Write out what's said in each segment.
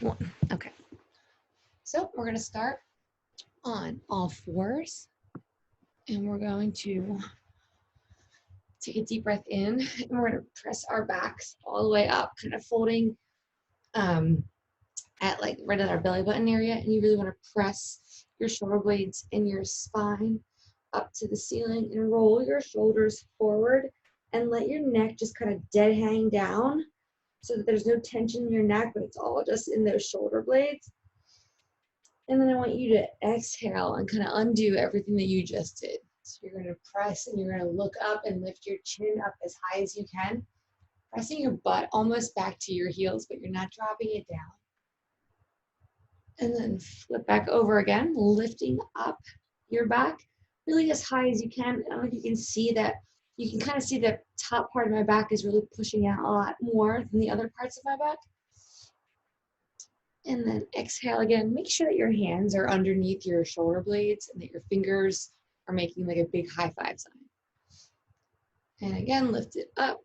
one. Okay. So we're going to start on all fours, and we're going to take a deep breath in, and we're going to press our backs all the way up, kind of folding at like right at our belly button area. And you really want to press your shoulder blades and your spine up to the ceiling and roll your shoulders forward and let your neck just kind of dead hang down so that there's no tension in your neck, but it's all just in those shoulder blades. And then I want you to exhale and kind of undo everything that you just did. So you're going to press and you're going to look up and lift your chin up as high as you can, pressing your butt almost back to your heels, but you're not dropping it down. And then flip back over again, lifting up your back really as high as you can. I don't know if you can see that. You can kind of see the top part of my back is really pushing out a lot more than the other parts of my back. And then exhale again. Make sure that your hands are underneath your shoulder blades and that your fingers are making like a big high five sign. And again, lift it up.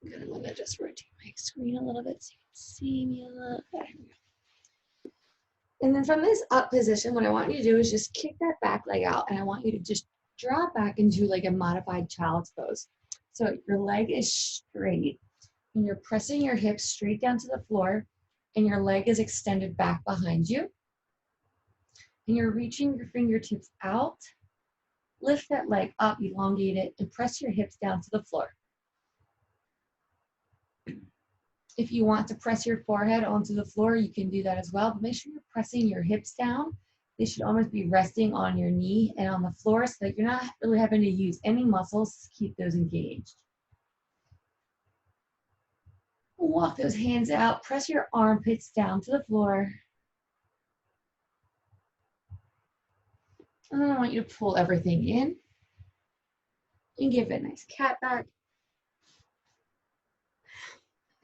I'm going to just rotate my screen a little bit so you can see me a little better. And then from this up position, what I want you to do is just kick that back leg out, and I want you to just drop back into like a modified child's pose. So your leg is straight, and you're pressing your hips straight down to the floor, and your leg is extended back behind you. And you're reaching your fingertips out. Lift that leg up, elongate it, and press your hips down to the floor. If you want to press your forehead onto the floor, you can do that as well, but make sure you're pressing your hips down. They should almost be resting on your knee and on the floor so that you're not really having to use any muscles to keep those engaged. Walk those hands out, press your armpits down to the floor. And then I want you to pull everything in and give it a nice cat back.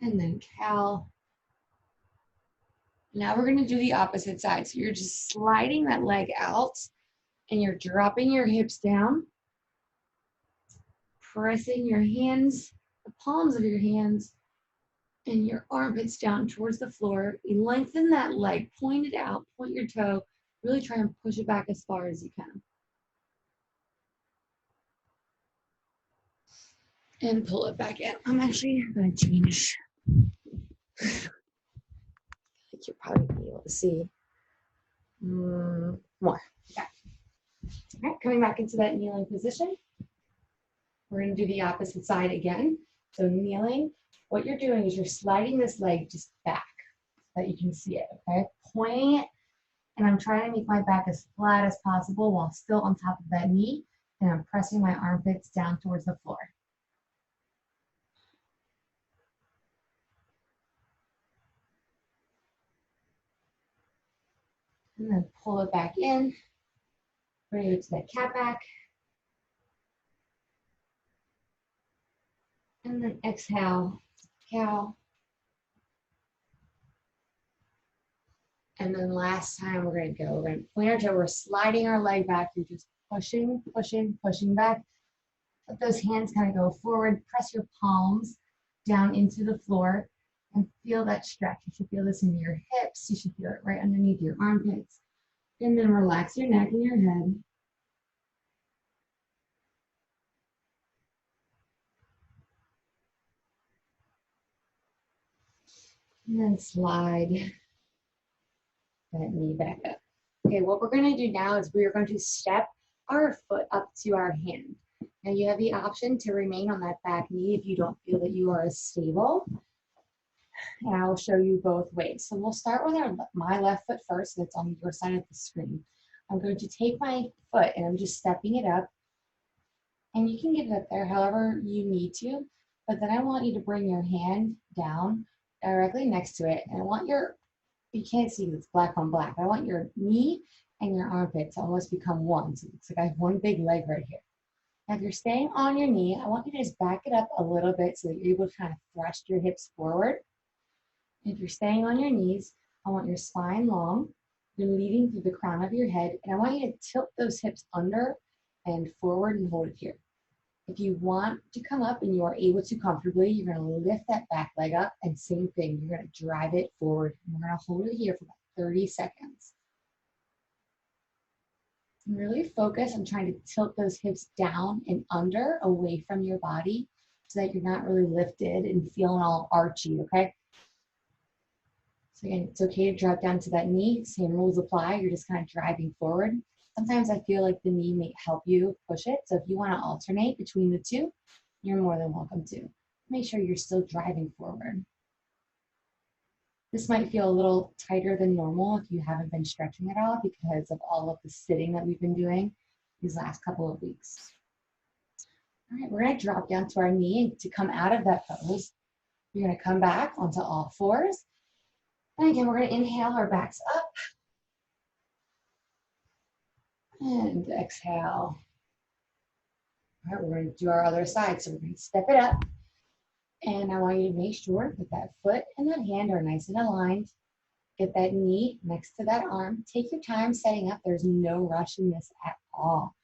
And then cow. Now we're going to do the opposite side. So you're just sliding that leg out and you're dropping your hips down, pressing your hands, the palms of your hands, and your armpits down towards the floor. You lengthen that leg, point it out, point your toe, really try and push it back as far as you can. And pull it back in. I'm actually going to change. I think you'll probably be able to see more. Okay. All right, coming back into that kneeling position. We're going to do the opposite side again. So kneeling, what you're doing is you're sliding this leg just back so that you can see it, okay? Pointing it, and I'm trying to make my back as flat as possible while still on top of that knee, and I'm pressing my armpits down towards the floor. And then pull it back in, bring it to that cat back. And then exhale, cow. And then last time we're going to go, we're going to point our toe, we're sliding our leg back. You're just pushing, pushing, pushing back. Let those hands kind of go forward. Press your palms down into the floor and feel that stretch. You should feel this in your hips. You should feel it right underneath your armpits. And then relax your neck and your head. And then slide that knee back up. Okay, what we're going to do now is we're going to step our foot up to our hand. Now you have the option to remain on that back knee if you don't feel that you are as stable. And I will show you both ways. So we'll start with my left foot first, so it's on your side of the screen. I'm going to take my foot and I'm just stepping it up. And you can get it up there however you need to, but then I want you to bring your hand down directly next to it. And I want you can't see it's black on black. I want your knee and your armpit to almost become one. So it looks like I have one big leg right here. Now if you're staying on your knee, I want you to just back it up a little bit so that you're able to kind of thrust your hips forward. If you're staying on your knees, I want your spine long. You're leading through the crown of your head, and I want you to tilt those hips under and forward and hold it here. If you want to come up and you are able to comfortably, you're going to lift that back leg up and same thing, you're going to drive it forward. And we're going to hold it here for about 30 seconds. And really focus on trying to tilt those hips down and under, away from your body, so that you're not really lifted and feeling all archy, okay? So again, it's okay to drop down to that knee. Same rules apply. You're just kind of driving forward. Sometimes I feel like the knee may help you push it. So if you want to alternate between the two, you're more than welcome to. Make sure you're still driving forward. This might feel a little tighter than normal if you haven't been stretching at all because of all of the sitting that we've been doing these last couple of weeks. All right, we're going to drop down to our knee to come out of that pose. You're going to come back onto all fours. And again, we're going to inhale our backs up. And exhale. All right, we're going to do our other side. So we're going to step it up. And I want you to make sure that that foot and that hand are nice and aligned. Get that knee next to that arm. Take your time setting up. There's no rush in this at all.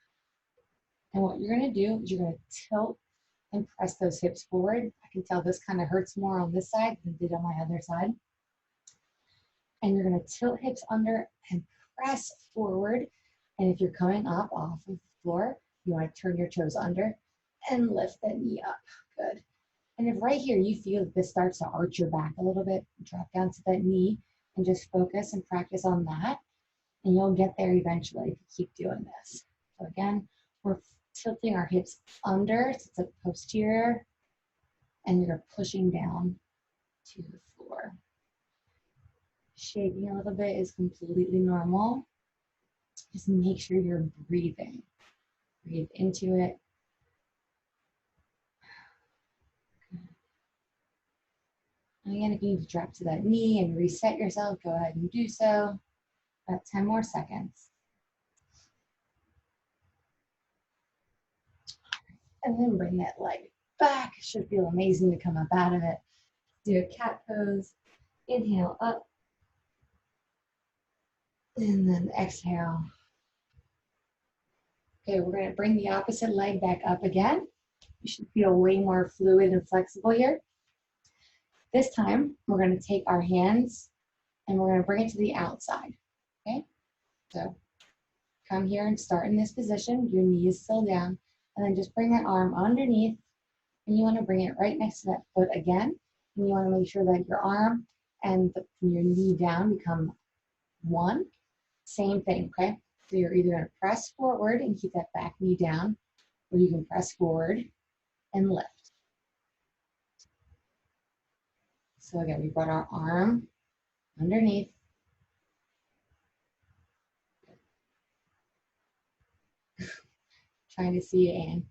And what you're going to do is you're going to tilt and press those hips forward. I can tell this kind of hurts more on this side than it did on my other side. And you're going to tilt hips under and press forward. And if you're coming up off of the floor, you want to turn your toes under and lift that knee up. Good. And if right here you feel that this starts to arch your back a little bit, drop down to that knee and just focus and practice on that. And you'll get there eventually if you keep doing this. So again, we're tilting our hips under, so it's a posterior, and you're pushing down to the floor. Shaking a little bit is completely normal. Just make sure you're breathing. Breathe into it. And again, if you need to drop to that knee and reset yourself, go ahead and do so. About 10 more seconds. And then bring that leg back. It should feel amazing to come up out of it. Do a cat pose. Inhale up. And then exhale. Okay, we're going to bring the opposite leg back up again. You should feel way more fluid and flexible here. This time, we're going to take our hands and we're going to bring it to the outside. Okay, so come here and start in this position. Your knee is still down. And then just bring that arm underneath. And you want to bring it right next to that foot again. And you want to make sure that your arm and your knee down become one. Same thing, okay? So you're either going to press forward and keep that back knee down, or you can press forward and lift. So again, we brought our arm underneath. Trying to see you, Anne.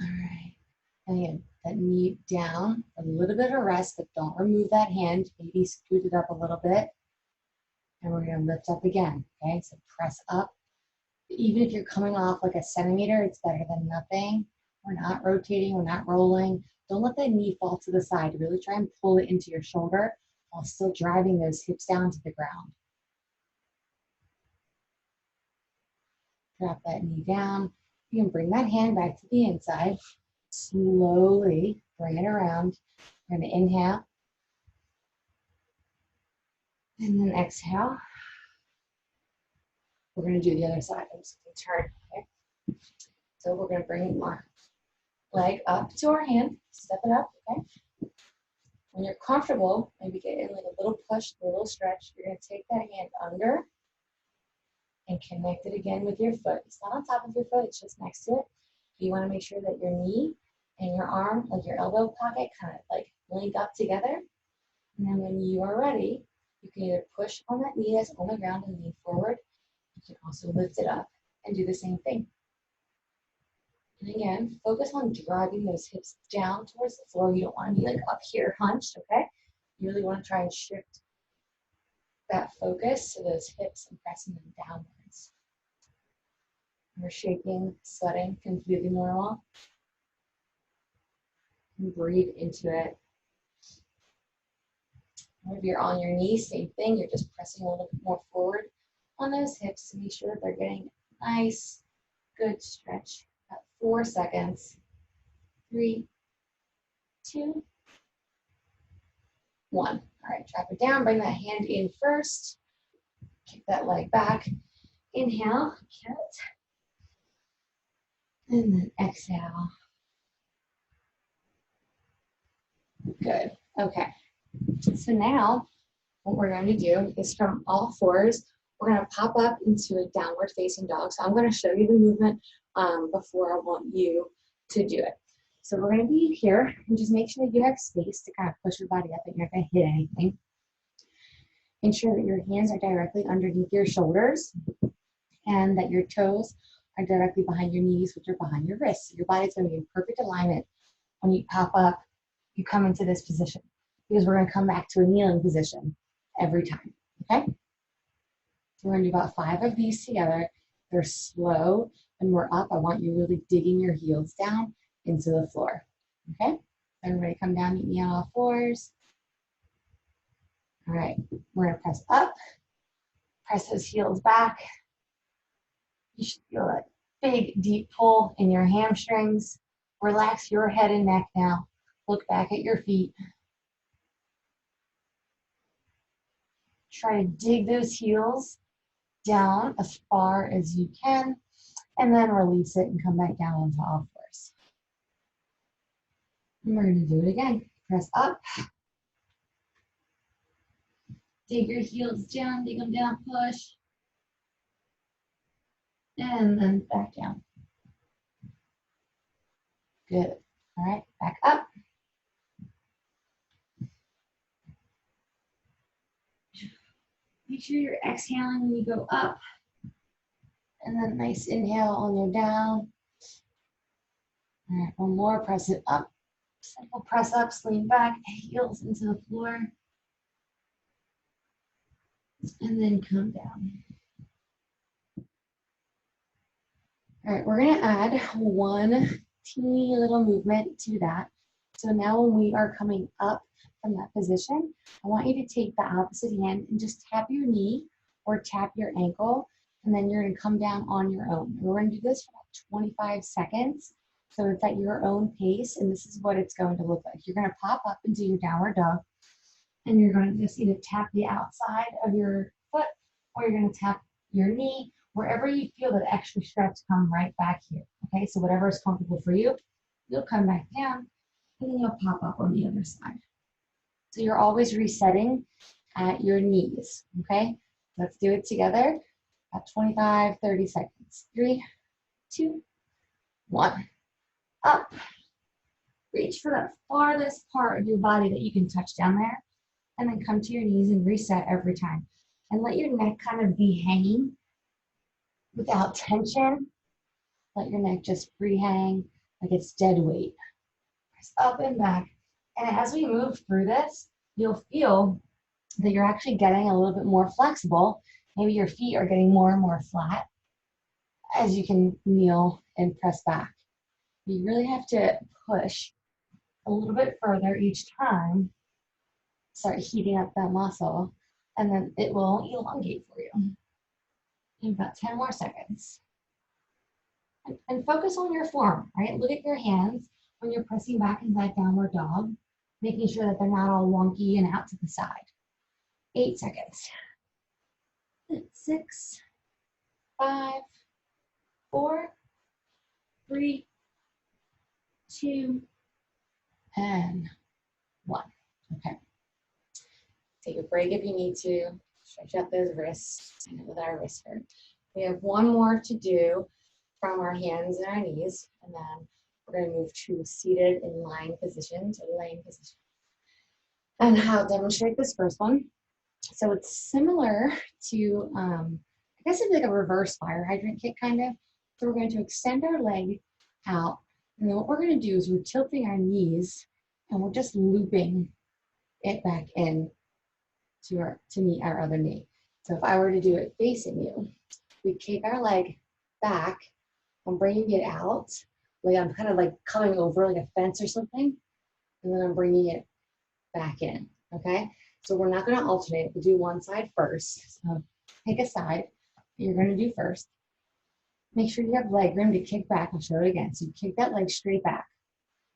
All right. And again, that knee down, a little bit of rest, but don't remove that hand. Maybe scoot it up a little bit. And we're going to lift up again, okay? So press up. Even if you're coming off like a centimeter, it's better than nothing. We're not rotating, we're not rolling. Don't let that knee fall to the side. Really try and pull it into your shoulder while still driving those hips down to the ground. Drop that knee down. You can bring that hand back to the inside. Slowly bring it around. We're going to inhale. And then exhale. We're going to do the other side. I'm just going to turn. Okay? So we're going to bring our leg up to our hand. Step it up. Okay? When you're comfortable, maybe get in like a little push, a little stretch. You're going to take that hand under and connect it again with your foot. It's not on top of your foot, it's just next to it. You want to make sure that your knee and your arm, like your elbow pocket, kind of like link up together. And then when you are ready, you can either push on that knee that's on the ground and lean forward. You can also lift it up and do the same thing. And again, focus on driving those hips down towards the floor. You don't want to be like up here hunched, okay? You really want to try and shift that focus to those hips and pressing them downwards. We're shaking, sweating, completely normal. And breathe into it. If you're on your knees, same thing. You're just pressing a little bit more forward on those hips to make sure that they're getting a nice, good stretch. About 4 seconds. 3, 2, 1. All right, drop it down, bring that hand in first. Kick that leg back. Inhale, count. And then exhale. Good. Okay. So now what we're going to do is from all fours, we're going to pop up into a downward facing dog. So I'm going to show you the movement before I want you to do it. So we're going to be here and just make sure that you have space to kind of push your body up and you're not going to hit anything. Ensure that your hands are directly underneath your shoulders and that your toes are directly behind your knees, which are behind your wrists. So your body's going to be in perfect alignment when you pop up, you come into this position, because we're going to come back to a kneeling position every time, okay? So we're going to do about 5 of these together. They're slow. When we're up, I want you really digging your heels down into the floor, okay? Everybody come down, meet me on all fours. All right, we're going to press up, press those heels back. You should feel that big, deep pull in your hamstrings. Relax your head and neck now. Look back at your feet. Try to dig those heels down as far as you can, and then release it and come back down onto all fours. And we're going to do it again. Press up. Dig your heels down, dig them down, push. And then back down. Good. All right, back up. Make sure you're exhaling when you go up. And then nice inhale on your down. All right, one more, press it up. Simple press ups, lean back, heels into the floor. And then come down. All right, we're gonna add one teeny little movement to that. So now when we are coming up from that position, I want you to take the opposite hand and just tap your knee or tap your ankle, and then you're gonna come down on your own. We're gonna do this for about 25 seconds. So it's at your own pace, and this is what it's going to look like. You're gonna pop up into your downward dog, and you're gonna just either tap the outside of your foot, or you're gonna tap your knee, wherever you feel that extra stretch, come right back here. Okay, so whatever is comfortable for you, you'll come back down, and then you'll pop up on the other side. So you're always resetting at your knees, okay? Let's do it together. About 25, 30 seconds. 3, 2, 1. Up. Reach for that farthest part of your body that you can touch down there, and then come to your knees and reset every time. And let your neck kind of be hanging without tension. Let your neck just free hang like it's dead weight. Press up and back. And as we move through this, you'll feel that you're actually getting a little bit more flexible. Maybe your feet are getting more and more flat as you can kneel and press back. You really have to push a little bit further each time. Start heating up that muscle, and then it will elongate for you. In about 10 more seconds. And focus on your form, right? Look at your hands when you're pressing back in that downward dog, making sure that they're not all wonky and out to the side. 8 seconds. 6, 5, 4, 3, 2, and 1. Okay. Take a break if you need to. Stretch out those wrists. I know that our wrists hurt. We have one more to do from our hands and our knees, and then we're going to move to seated in lying position, to laying position. And I'll demonstrate this first one. So it's similar to, I guess it's like a reverse fire hydrant kick kind of. So we're going to extend our leg out, and then what we're going to do is we're tilting our knees, and we're just looping it back in to meet our other knee. So if I were to do it facing you, we kick our leg back. I'm bringing it out, like I'm kind of like coming over like a fence or something, and then I'm bringing it back in, okay? So we're not gonna alternate, we'll do one side first. So pick a side that you're gonna do first. Make sure you have leg room to kick back. I'll show it again. So you kick that leg straight back.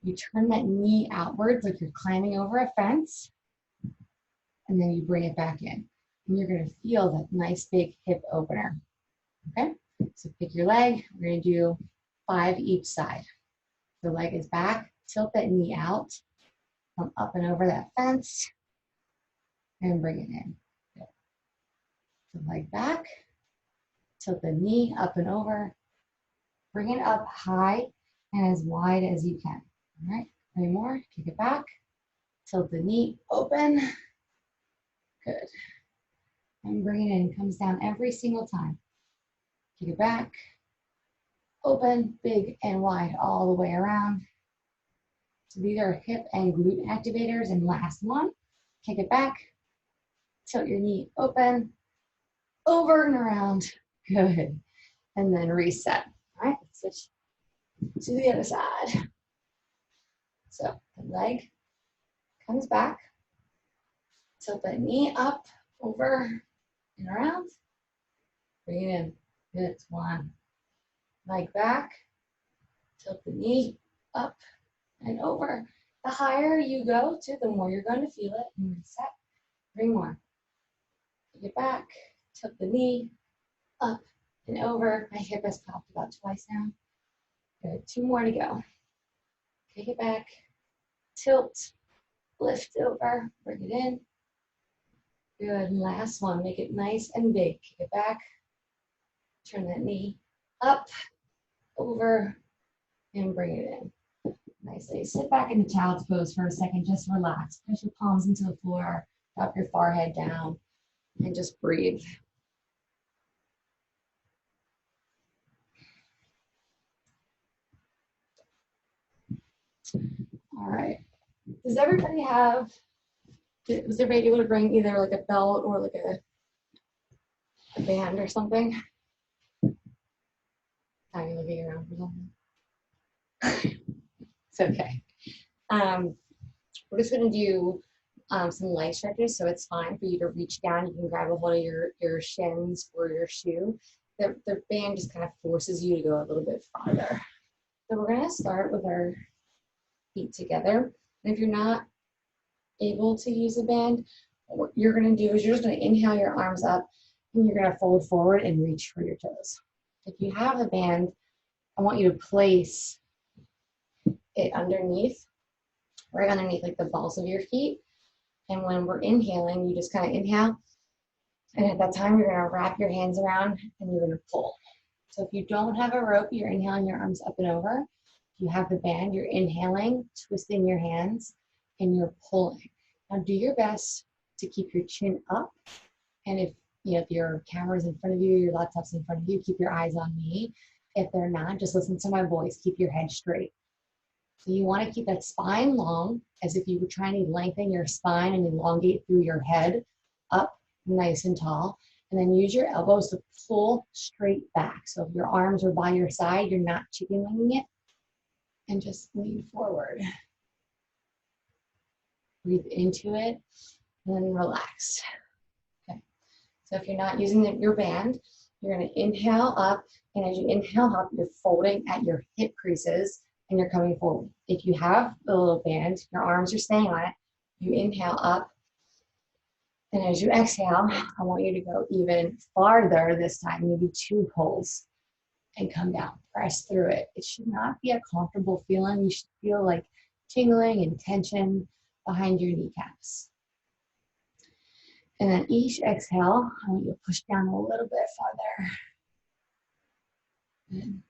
You turn that knee outwards like you're climbing over a fence, and then you bring it back in. And you're gonna feel that nice big hip opener, okay? So pick your leg, we're gonna do 5 each side. The leg is back, tilt that knee out, come up and over that fence, and bring it in. Good. The leg back, tilt the knee up and over, bring it up high and as wide as you can. All right, 3 more, kick it back, tilt the knee, open, good. And bring it in, comes down every single time. Kick it back, open, big and wide all the way around. So these are hip and glute activators. And last one, kick it back, tilt your knee open, over and around, good. And then reset, all right? Switch to the other side. So the leg comes back, tilt the knee up, over and around, bring it in, good, 1. Leg back, tilt the knee up and over. The higher you go to, the more you're going to feel it. And reset, 3 more. Take it back, tilt the knee up and over. My hip has popped about twice now. Good, 2 more to go. Take it back, tilt, lift over, bring it in. Good, last one, make it nice and big. Kick it back, turn that knee up, over, and bring it in. Nicely. Sit back in the child's pose for a second, just relax. Push your palms into the floor, drop your forehead down, and just breathe. All right. Does everybody have, was everybody able to bring either like a belt or like a band or something? Are you looking around for something? It's okay. We're just going to do some leg stretches, so it's fine for you to reach down. You can grab a hold of your shins or your shoe. The band just kind of forces you to go a little bit farther. So we're going to start with our feet together. And if you're not able to use a band, what you're going to do is you're just going to inhale your arms up, and you're going to fold forward and reach for your toes. If you have a band, I want you to place it underneath, right underneath like the balls of your feet. And when we're inhaling, you just kind of inhale. And at that time, you're going to wrap your hands around and you're going to pull. So if you don't have a rope, you're inhaling your arms up and over. If you have the band, you're inhaling, twisting your hands, and you're pulling. Now do your best to keep your chin up. And if your camera's in front of you, your laptop's in front of you, keep your eyes on me. If they're not, just listen to my voice. Keep your head straight. So you want to keep that spine long, as if you were trying to lengthen your spine and elongate through your head up nice and tall. And then use your elbows to pull straight back. So if your arms are by your side, you're not chicken winging it. And just lean forward. Breathe into it and then relax. Okay. So if you're not using your band, you're going to inhale up. And as you inhale up, you're folding at your hip creases and you're coming forward. If you have a little band, your arms are staying on it, you inhale up. And as you exhale, I want you to go even farther this time, maybe 2 pulls, and come down. Press through it. It should not be a comfortable feeling. You should feel like tingling and tension behind your kneecaps. And then each exhale, I want you to push down a little bit farther. Good.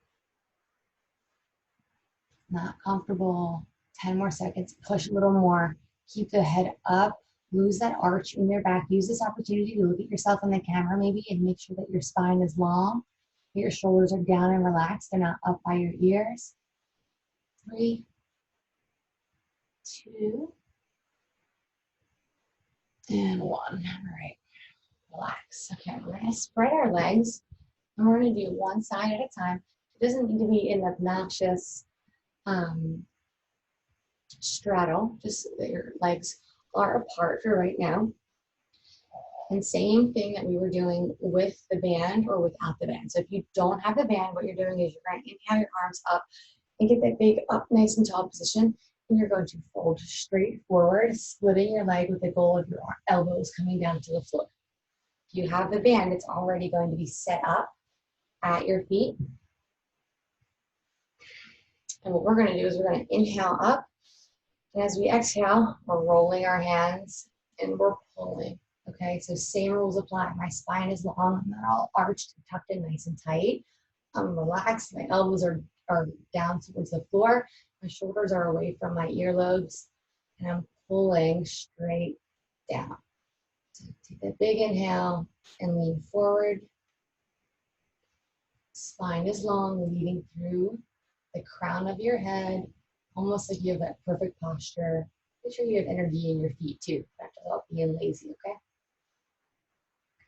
Not comfortable. 10 more seconds. Push a little more. Keep the head up. Lose that arch in your back. Use this opportunity to look at yourself in the camera maybe and make sure that your spine is long. Your shoulders are down and relaxed. They're not up by your ears. 3, 2, and 1. All right. Relax. Okay, we're going to spread our legs. And we're going to do one side at a time. It doesn't need to be an obnoxious straddle, just that your legs are apart for right now. And same thing that we were doing with the band or without the band. So if you don't have the band, what you're doing is you're going to inhale your arms up and get that big up nice and tall position. And you're going to fold straight forward, splitting your leg with the goal of your elbows coming down to the floor. If you have the band, it's already going to be set up at your feet. And what we're going to do is we're going to inhale up. And as we exhale, we're rolling our hands and we're pulling. Okay, so same rules apply. My spine is long, I'm not all arched, tucked in nice and tight. I'm relaxed, my elbows are down towards the floor. My shoulders are away from my earlobes. And I'm pulling straight down. So take that big inhale and lean forward. Spine is long, leading through the crown of your head, almost like you have that perfect posture. Make sure you have energy in your feet too, not just all being lazy, okay?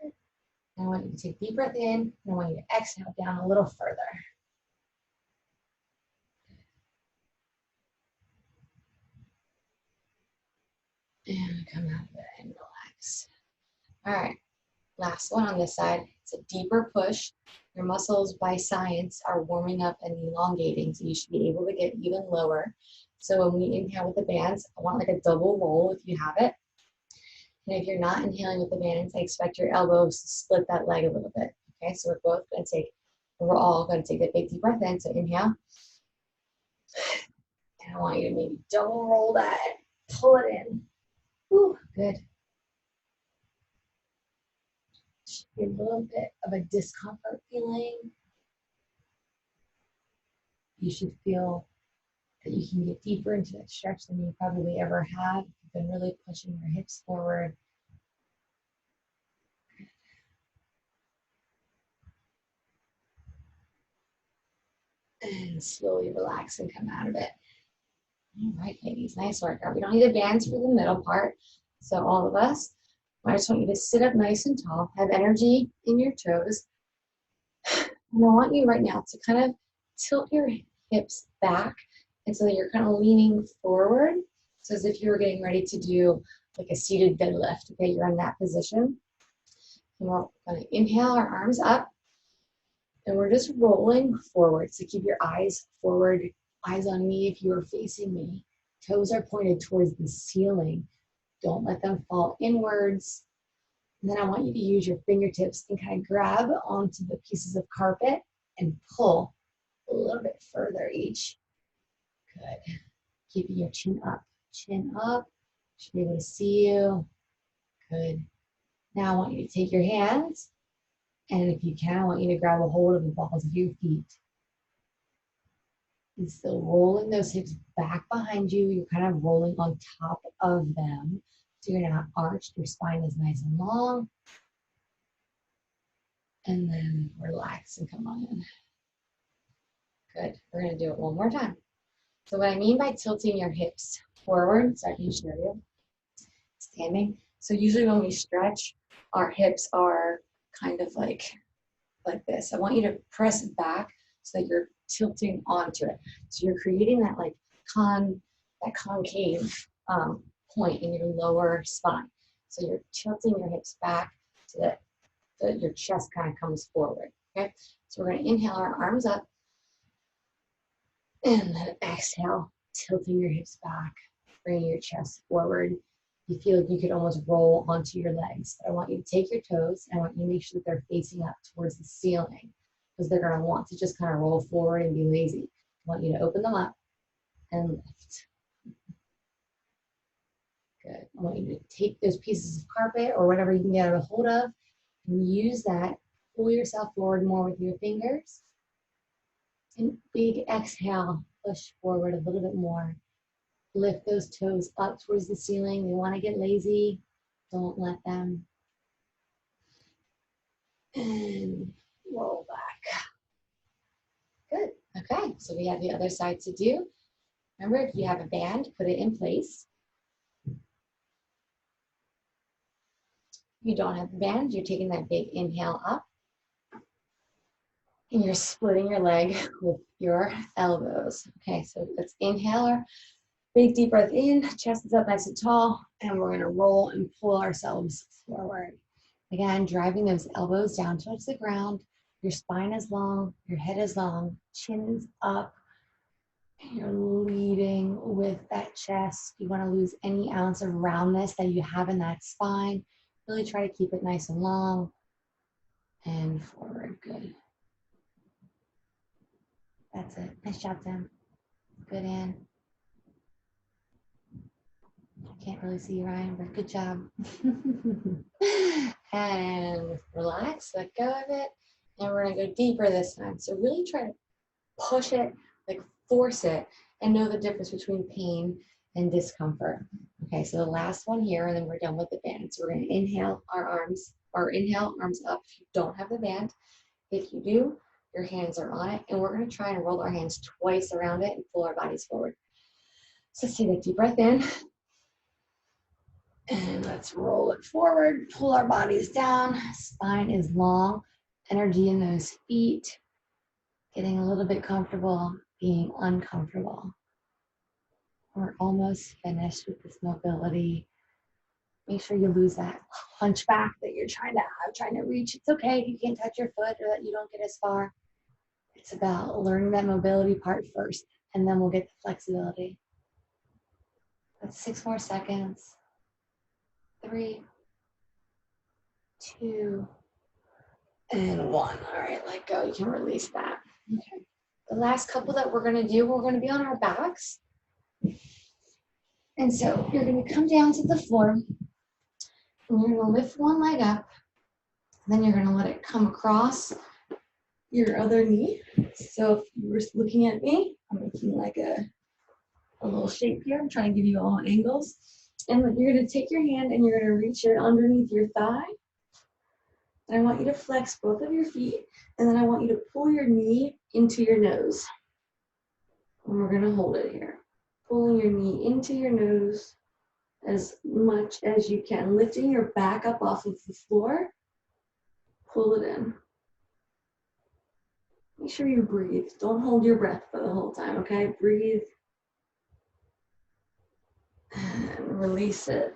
Good. Now I want you to take a deep breath in, and I want you to exhale down a little further. And come out of it and relax. All right, last one on this side. It's a deeper push. Your muscles by science are warming up and elongating, so you should be able to get even lower. So when we inhale with the bands, I want like a double roll if you have it. And if you're not inhaling with the bands, I expect your elbows to split that leg a little bit. Okay, so we're both going to take, we're all going to take a big deep breath in. So inhale. And I want you to maybe double roll that and pull it in. Ooh, good. Should be a little bit of a discomfort feeling. You should feel that you can get deeper into that stretch than you probably ever have. You've been really pushing your hips forward. And slowly relax and come out of it. All right, ladies, nice workout. We don't need the bands for the middle part. So all of us, I just want you to sit up nice and tall, have energy in your toes. And I want you right now to kind of tilt your hips back, and so that you're kind of leaning forward. So as if you were getting ready to do like a seated deadlift, okay? You're in that position. And we're gonna inhale our arms up, and we're just rolling forward. So keep your eyes forward, eyes on me if you are facing me. Toes are pointed towards the ceiling. Don't let them fall inwards. And then I want you to use your fingertips and kind of grab onto the pieces of carpet and pull a little bit further each. Good. Keeping your chin up. Chin up. Should be able to see you. Good. Now I want you to take your hands, and if you can, I want you to grab a hold of the balls of your feet. And still rolling those hips back behind you. You're kind of rolling on top of them. So you're not arched. Your spine is nice and long. And then relax and come on in. Good. We're going to do it one more time. So what I mean by tilting your hips forward, so I can show you, standing. So usually when we stretch, our hips are kind of like this. I want you to press it back so that you're tilting onto it. So you're creating that like concave point in your lower spine. So you're tilting your hips back so that your chest kind of comes forward. Okay. So we're going to inhale our arms up, and then exhale, tilting your hips back, bringing your chest forward. You feel like you could almost roll onto your legs. But I want you to take your toes, and I want you to make sure that they're facing up towards the ceiling, because they're going to want to just kind of roll forward and be lazy. I want you to open them up and lift. Good. I want you to take those pieces of carpet or whatever you can get a hold of and use that. Pull yourself forward more with your fingers. And big exhale, push forward a little bit more. Lift those toes up towards the ceiling. You want to get lazy, don't let them. And roll back. Good. Okay, so we have the other side to do. Remember, if you have a band, put it in place. If you don't have a band, you're taking that big inhale up. And you're splitting your leg with your elbows. Okay, so let's inhale our big deep breath in, chest is up nice and tall, and we're gonna roll and pull ourselves forward. Again, driving those elbows down towards the ground. Your spine is long, your head is long, chin's up. You're leading with that chest. You want to lose any ounce of roundness that you have in that spine. Really try to keep it nice and long. And forward, good. That's it. Nice job, Tim. Good, Ann. I can't really see you, Ryan, but good job. And relax, let go of it. And we're gonna go deeper this time. So really try to push it, like force it, and know the difference between pain and discomfort. Okay, so the last one here, and then we're done with the band. So we're gonna inhale our arms, or inhale, arms up if you don't have the band. If you do, your hands are on it, and we're gonna try and roll our hands twice around it and pull our bodies forward. So let's take a deep breath in. And let's roll it forward, pull our bodies down. Spine is long, energy in those feet. Getting a little bit comfortable, being uncomfortable. We're almost finished with this mobility. Make sure you lose that hunchback that you're trying to reach. It's okay if you can't touch your foot or that you don't get as far. It's about learning that mobility part first, and then we'll get the flexibility. That's 6 more seconds. 3, 2, and 1. All right, let go. You can release that. Okay. The last couple that we're going to do, we're going to be on our backs. And so you're going to come down to the floor, and you're going to lift one leg up. Then you're going to let it come across your other knee. So if you were looking at me, I'm making like a little shape here. I'm trying to give you all angles. And you're going to take your hand and you're going to reach it underneath your thigh. And I want you to flex both of your feet. And then I want you to pull your knee into your nose. And we're going to hold it here. Pulling your knee into your nose as much as you can. Lifting your back up off of the floor. Pull it in. Make sure you breathe. Don't hold your breath for the whole time, okay? Breathe. And release it.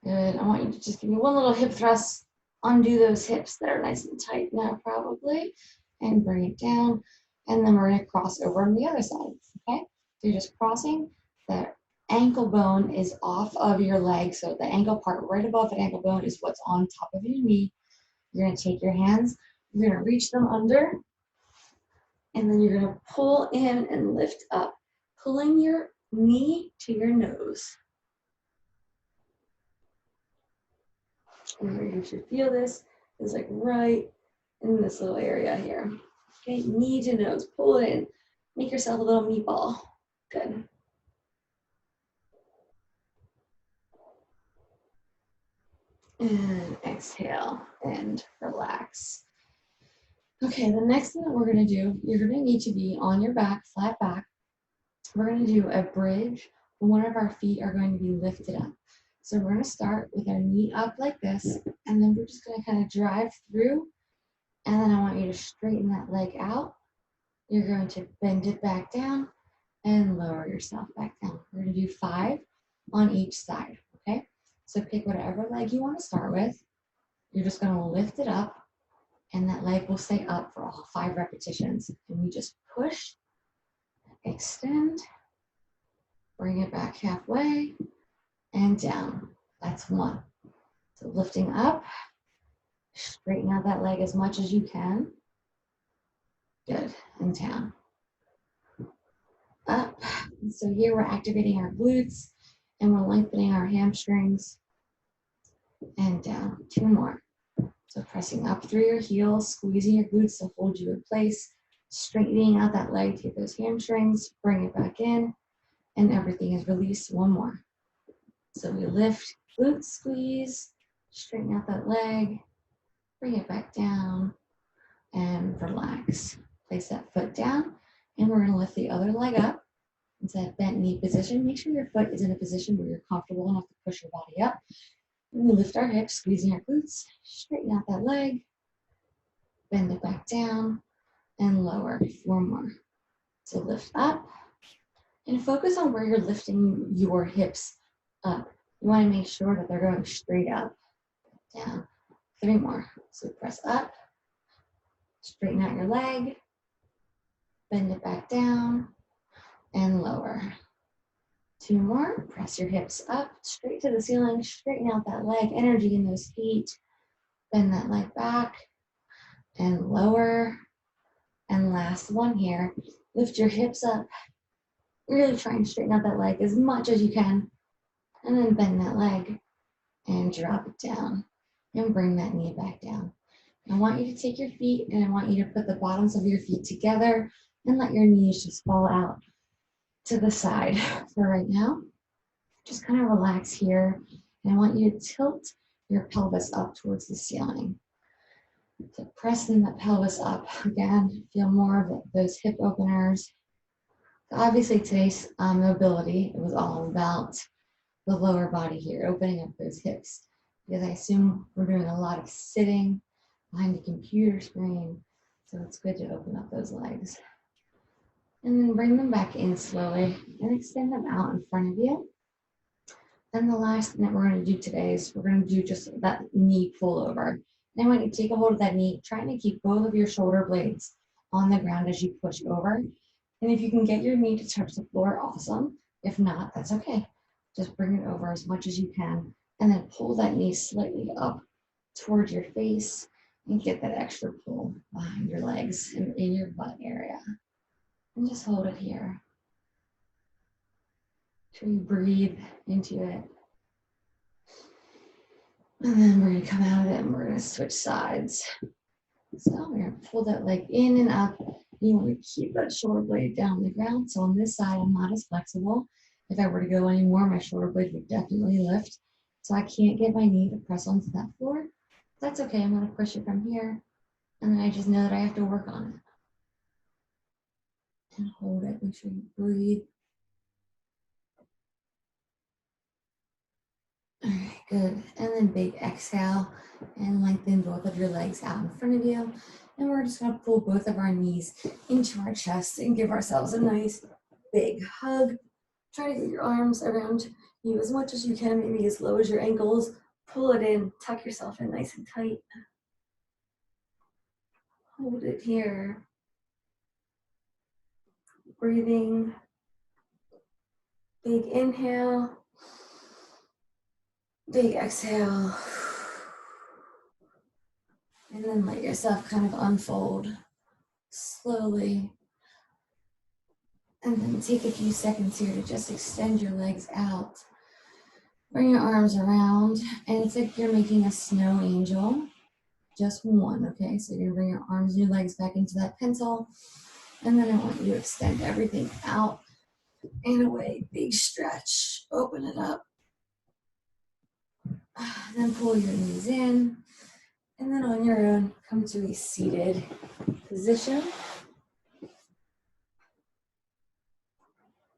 Good. I want you to just give me one little hip thrust. Undo those hips that are nice and tight now, probably. And bring it down. And then we're going to cross over on the other side, okay? So you're just crossing. The ankle bone is off of your leg. So the ankle part right above the ankle bone is what's on top of your knee. You're going to take your hands. You're going to reach them under. And then you're going to pull in and lift up. Pulling your knee to your nose. And you should feel this. It's like right in this little area here. Okay, knee to nose. Pull it in. Make yourself a little meatball. Good. And exhale and relax. Okay, the next thing that we're going to do, you're going to need to be on your back, flat back. We're going to do a bridge. One of our feet are going to be lifted up. So we're going to start with our knee up like this, and then we're just going to kind of drive through. And then I want you to straighten that leg out. You're going to bend it back down and lower yourself back down. We're going to do 5 on each side, okay? So pick whatever leg you want to start with. You're just going to lift it up, and that leg will stay up for all 5 repetitions. And we just push, extend, bring it back halfway, and down. That's 1. So lifting up, straighten out that leg as much as you can. Good, and down. Up. So here we're activating our glutes and we're lengthening our hamstrings. And down. 2 more. So pressing up through your heels, squeezing your glutes to hold you in place, straightening out that leg to get those hamstrings, bring it back in, and everything is released. 1 more. So we lift, glute squeeze, straighten out that leg, bring it back down, and relax. Place that foot down, and we're going to lift the other leg up into that bent knee position. Make sure your foot is in a position where you're comfortable enough to push your body up. And we lift our hips, squeezing our glutes, straighten out that leg, bend it back down, and lower. 4 more. So lift up, and focus on where you're lifting your hips up. You want to make sure that they're going straight up, down. 3 more. So press up, straighten out your leg, bend it back down, and lower. 2 more, press your hips up, straight to the ceiling, straighten out that leg, energy in those feet, bend that leg back, and lower. And last one here, lift your hips up, really try and straighten out that leg as much as you can, and then bend that leg and drop it down and bring that knee back down. I want you to take your feet and I want you to put the bottoms of your feet together and let your knees just fall out to the side for right now. Just kind of relax here. And I want you to tilt your pelvis up towards the ceiling. So pressing the pelvis up again, feel more of those hip openers. So obviously today's mobility, it was all about the lower body here, opening up those hips. Because I assume we're doing a lot of sitting behind the computer screen. So it's good to open up those legs. And then bring them back in slowly and extend them out in front of you. Then the last thing that we're going to do today is we're going to do just that knee pull over. And I want you to take a hold of that knee, trying to keep both of your shoulder blades on the ground as you push over. And if you can get your knee to touch the floor, awesome. If not, that's okay. Just bring it over as much as you can and then pull that knee slightly up towards your face and get that extra pull behind your legs and in your butt area. And just hold it here. Make sure you breathe into it. And then we're going to come out of it and we're going to switch sides. So we're going to pull that leg in and up. You want to keep that shoulder blade down on the ground. So on this side, I'm not as flexible. If I were to go any more, my shoulder blade would definitely lift. So I can't get my knee to press onto that floor. That's okay. I'm going to push it from here. And then I just know that I have to work on it. And hold it. Make sure you breathe. All right, good. And then big exhale and lengthen both of your legs out in front of you. And we're just going to pull both of our knees into our chest and give ourselves a nice big hug. Try to get your arms around you as much as you can, maybe as low as your ankles. Pull it in, tuck yourself in nice and tight. Hold it here. Breathing. Big inhale. Big exhale. And then let yourself kind of unfold slowly. And then take a few seconds here to just extend your legs out. Bring your arms around, and it's like you're making a snow angel. Just one, okay? So you're gonna bring your arms and your legs back into that pencil. And then I want you to extend everything out and away. Big stretch. Open it up. Then pull your knees in. And then on your own, come to a seated position.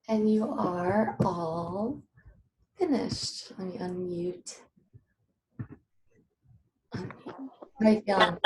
And you are all finished. Let me unmute. How are you feeling?